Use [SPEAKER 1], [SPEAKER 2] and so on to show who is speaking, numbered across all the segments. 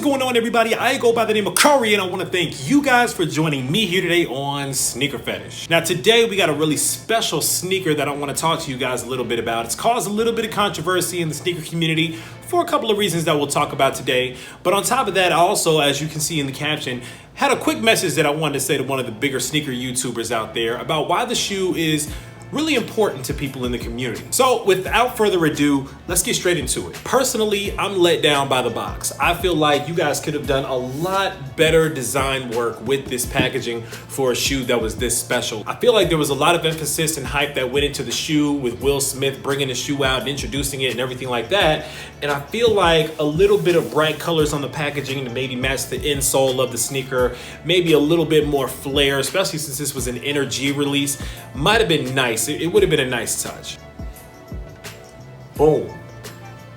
[SPEAKER 1] going on, everybody? I go by the name of Curry, and I want to thank you guys for joining me here today on Sneaker Fetish. Now, today we got a really special sneaker that I want to talk to you guys a little bit about. It's caused a little bit of controversy in the sneaker community for a couple of reasons that we'll talk about today. But on top of that, I also, as you can see in the caption, had a quick message that I wanted to say to one of the bigger sneaker YouTubers out there about why the shoe is really important to people in the community. So without further ado, let's get straight into it. Personally, I'm let down by the box. I feel like you guys could have done a lot better design work with this packaging for a shoe that was this special. I feel like there was a lot of emphasis and hype that went into the shoe with Will Smith bringing the shoe out and introducing it and everything like that. And I feel like a little bit of bright colors on the packaging to maybe match the insole of the sneaker, maybe a little bit more flair, especially since this was an Energy release, might have been nice. It would have been a nice touch. Boom.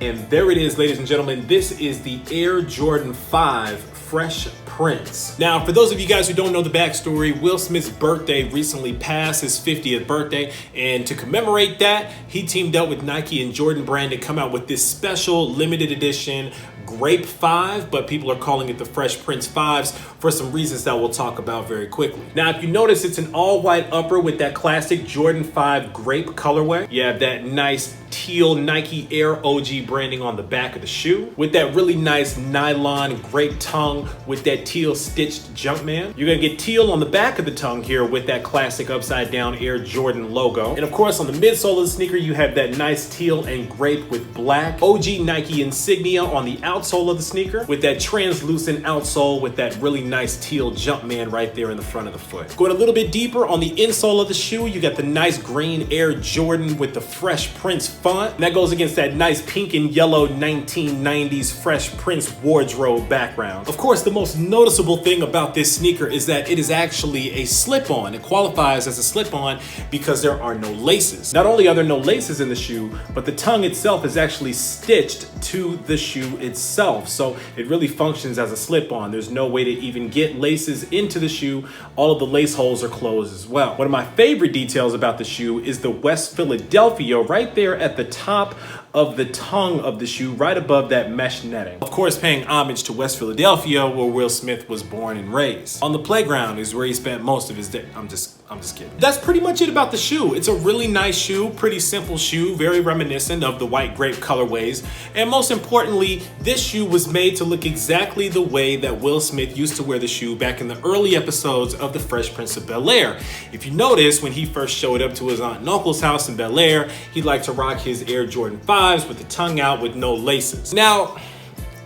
[SPEAKER 1] And there it is, ladies and gentlemen. This is the Air Jordan 5 Fresh Prince. Now, for those of you guys who don't know the backstory, Will Smith's birthday recently passed, his 50th birthday. And to commemorate that, he teamed up with Nike and Jordan Brand to come out with this special limited edition Grape 5, but people are calling it the Fresh Prince 5s for some reasons that we'll talk about very quickly. Now, if you notice, it's an all-white upper with that classic Jordan 5 Grape colorway. You have that nice teal Nike Air OG branding on the back of the shoe with that really nice nylon grape tongue with that teal stitched Jumpman. You're gonna get teal on the back of the tongue here with that classic upside down Air Jordan logo. And of course, on the midsole of the sneaker, you have that nice teal and grape with black OG Nike insignia on the outsole of the sneaker with that translucent outsole with that really nice teal Jumpman right there in the front of the foot. Going a little bit deeper on the insole of the shoe, you got the nice green Air Jordan with the Fresh Prince font. And that goes against that nice pink and yellow 1990s Fresh Prince wardrobe background. Of course, the most noticeable thing about this sneaker is that it is actually a slip-on. It qualifies as a slip-on because there are no laces. Not only are there no laces in the shoe, but the tongue itself is actually stitched to the shoe itself. So it really functions as a slip-on. There's no way to even get laces into the shoe. All of the lace holes are closed as well. One of my favorite details about the shoe is the West Philadelphia right there at the top of the tongue of the shoe, right above that mesh netting. Of course, paying homage to West Philadelphia, where Will Smith was born and raised. On the playground is where he spent most of his day. I'm just kidding. That's pretty much it about the shoe. It's a really nice shoe, pretty simple shoe, very reminiscent of the white grape colorways. And most importantly, this shoe was made to look exactly the way that Will Smith used to wear the shoe back in the early episodes of The Fresh Prince of Bel-Air. If you notice, when he first showed up to his aunt and uncle's house in Bel-Air, he liked to rock his Air Jordan 5s with the tongue out with no laces. Now,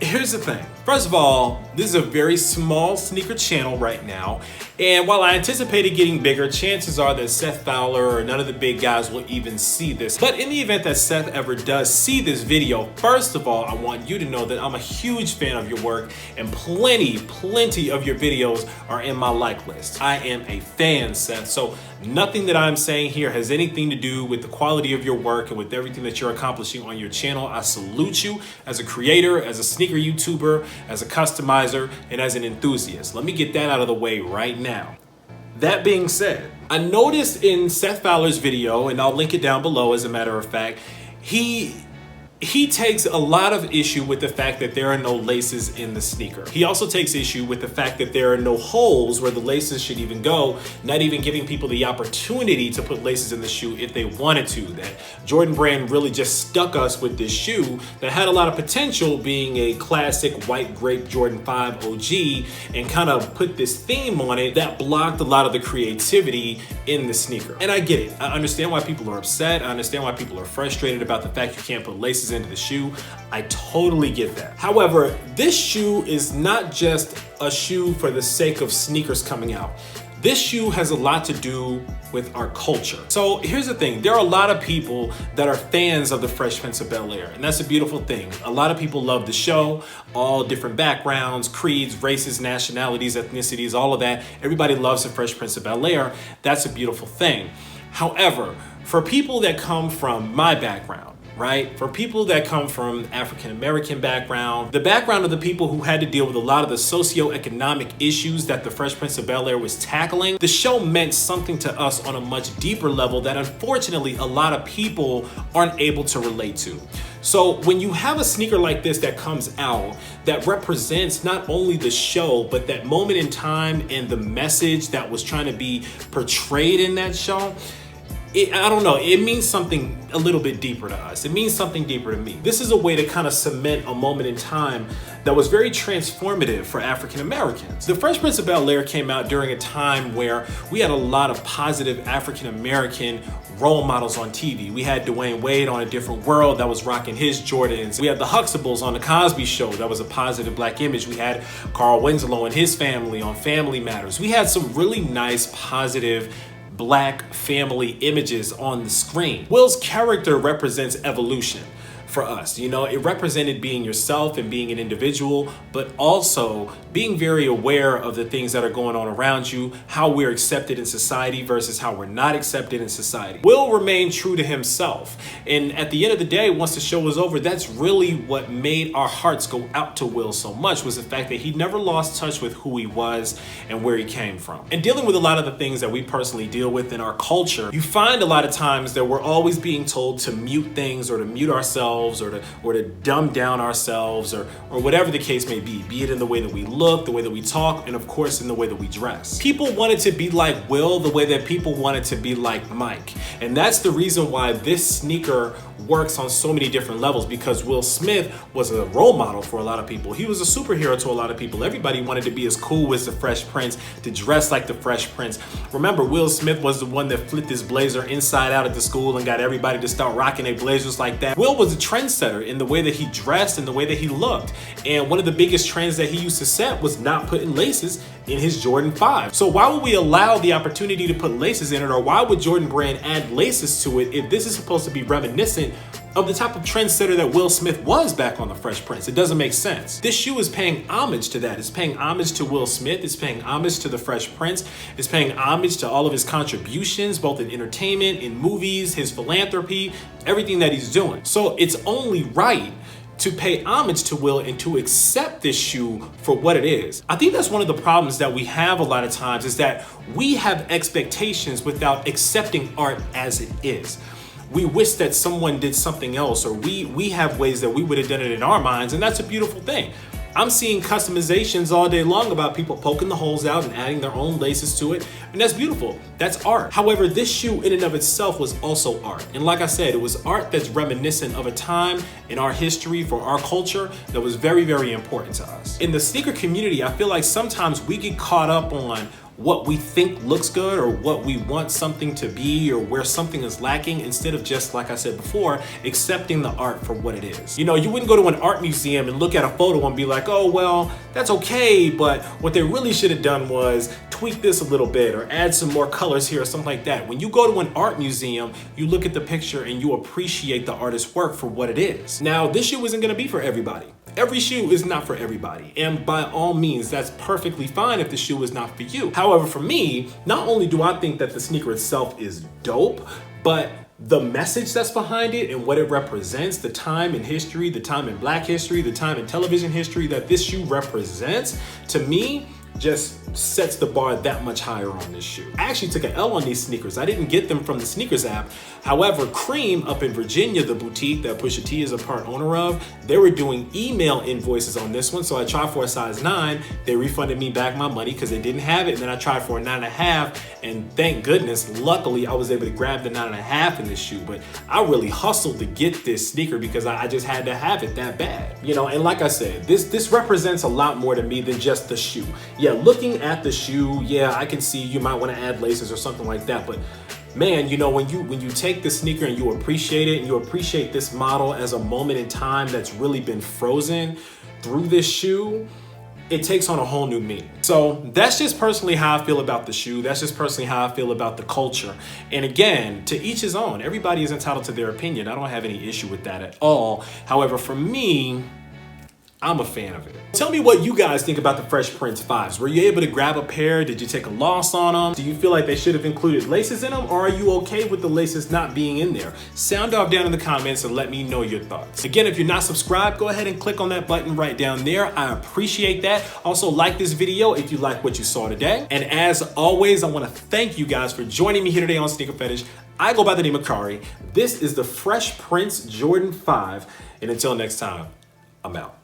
[SPEAKER 1] here's the thing. First of all, this is a very small sneaker channel right now. And while I anticipated getting bigger, chances are that Seth Fowler or none of the big guys will even see this. But in the event that Seth ever does see this video, first of all, I want you to know that I'm a huge fan of your work and plenty of your videos are in my like list. I am a fan, Seth. So nothing that I'm saying here has anything to do with the quality of your work and with everything that you're accomplishing on your channel. I salute you as a creator, as a sneaker YouTuber, as a customizer, and as an enthusiast. Let me get that out of the way right now. That being said, I noticed in Seth Fowler's video, and I'll link it down below as a matter of fact, he takes a lot of issue with the fact that there are no laces in the sneaker. He also takes issue with the fact that there are no holes where the laces should even go, not even giving people the opportunity to put laces in the shoe if they wanted to. That Jordan Brand really just stuck us with this shoe that had a lot of potential being a classic white grape Jordan 5 OG and kind of put this theme on it that blocked a lot of the creativity in the sneaker. And I get it. I understand why people are upset. I understand why people are frustrated about the fact you can't put laces into the shoe. I totally get that. However, this shoe is not just a shoe for the sake of sneakers coming out. This shoe has a lot to do with our culture. So here's the thing, there are a lot of people that are fans of the Fresh Prince of Bel-Air, and that's a beautiful thing. A lot of people love the show, all different backgrounds, creeds, races, nationalities, ethnicities, all of that. Everybody loves the Fresh Prince of Bel-Air. That's a beautiful thing. However, for people that come from my background, right? For people that come from African-American background, the background of the people who had to deal with a lot of the socioeconomic issues that the Fresh Prince of Bel-Air was tackling, the show meant something to us on a much deeper level that unfortunately a lot of people aren't able to relate to. So when you have a sneaker like this that comes out that represents not only the show, but that moment in time and the message that was trying to be portrayed in that show, I don't know, it means something a little bit deeper to us. It means something deeper to me. This is a way to kind of cement a moment in time that was very transformative for African Americans. The Fresh Prince of Bel-Air came out during a time where we had a lot of positive African American role models on TV. We had Dwayne Wade on A Different World that was rocking his Jordans. We had the Huxtables on The Cosby Show that was a positive black image. We had Carl Winslow and his family on Family Matters. We had some really nice positive black family images on the screen. Will's character represents evolution for us. You know, it represented being yourself and being an individual, but also being very aware of the things that are going on around you, how we're accepted in society versus how we're not accepted in society. Will remained true to himself. And at the end of the day, once the show was over, that's really what made our hearts go out to Will so much, was the fact that he never lost touch with who he was and where he came from. And dealing with a lot of the things that we personally deal with in our culture, you find a lot of times that we're always being told to mute things or to mute ourselves or to dumb down ourselves or whatever the case may be it in the way that we look, the way that we talk, and of course in the way that we dress. People wanted to be like Will the way that people wanted to be like Mike. And that's the reason why this sneaker works on so many different levels, because Will Smith was a role model for a lot of people. He was a superhero to a lot of people. Everybody wanted to be as cool as the Fresh Prince, to dress like the Fresh Prince. Remember, Will Smith was the one that flipped his blazer inside out at the school and got everybody to start rocking their blazers like that. Will was a trendsetter in the way that he dressed and the way that he looked. And one of the biggest trends that he used to set was not putting laces in his Jordan 5. So why would we allow the opportunity to put laces in it, or why would Jordan Brand add laces to it if this is supposed to be reminiscent of the type of trendsetter that Will Smith was back on the Fresh Prince? It doesn't make sense. This shoe is paying homage to that. It's paying homage to Will Smith. It's paying homage to the Fresh Prince. It's paying homage to all of his contributions, both in entertainment, in movies, his philanthropy, everything that he's doing. So it's only right to pay homage to Will and to accept this shoe for what it is. I think that's one of the problems that we have a lot of times, is that we have expectations without accepting art as it is. We wish that someone did something else, or we have ways that we would have done it in our minds, and that's a beautiful thing. I'm seeing customizations all day long about people poking the holes out and adding their own laces to it, and that's beautiful. That's art. However, this shoe in and of itself was also art. And like I said, it was art that's reminiscent of a time in our history, for our culture, that was very, very important to us. In the sneaker community, I feel like sometimes we get caught up on what we think looks good, or what we want something to be, or where something is lacking, instead of just, like I said before, accepting the art for what it is. You know, you wouldn't go to an art museum and look at a photo and be like, oh, well, that's okay, but what they really should have done was tweak this a little bit or add some more colors here or something like that. When you go to an art museum, you look at the picture and you appreciate the artist's work for what it is. Now, this shoe isn't gonna be for everybody. Every shoe is not for everybody, and by all means, that's perfectly fine if the shoe is not for you. However, for me, not only do I think that the sneaker itself is dope, but the message that's behind it and what it represents, the time in history, the time in Black history, the time in television history that this shoe represents, to me, just sets the bar that much higher on this shoe. I actually took an L on these sneakers. I didn't get them from the sneakers app. However, Cream up in Virginia, the boutique that Pusha T is a part owner of, they were doing email invoices on this one. So I tried for a size 9. They refunded me back my money because they didn't have it. And then I tried for a 9.5. And thank goodness, luckily, I was able to grab the 9.5 in this shoe. But I really hustled to get this sneaker because I just had to have it that bad. You know, and like I said, this represents a lot more to me than just the shoe. Yeah, looking at the shoe, yeah, I can see you might want to add laces or something like that, but man, you know, when you take the sneaker and you appreciate it, and you appreciate this model as a moment in time that's really been frozen through this shoe, it takes on a whole new meaning. So that's just personally how I feel about the shoe. That's just personally how I feel about the culture. And again, to each his own. Everybody is entitled to their opinion. I don't have any issue with that at all. However, for me, I'm a fan of it. Tell me what you guys think about the Fresh Prince 5s. Were you able to grab a pair? Did you take a loss on them? Do you feel like they should have included laces in them, or are you okay with the laces not being in there? Sound off down in the comments and let me know your thoughts. Again, if you're not subscribed, go ahead and click on that button right down there. I appreciate that. Also, like this video if you like what you saw today. And as always, I want to thank you guys for joining me here today on Sneaker Fetish. I go by the name of Kari. This is the Fresh Prince Jordan 5. And until next time, I'm out.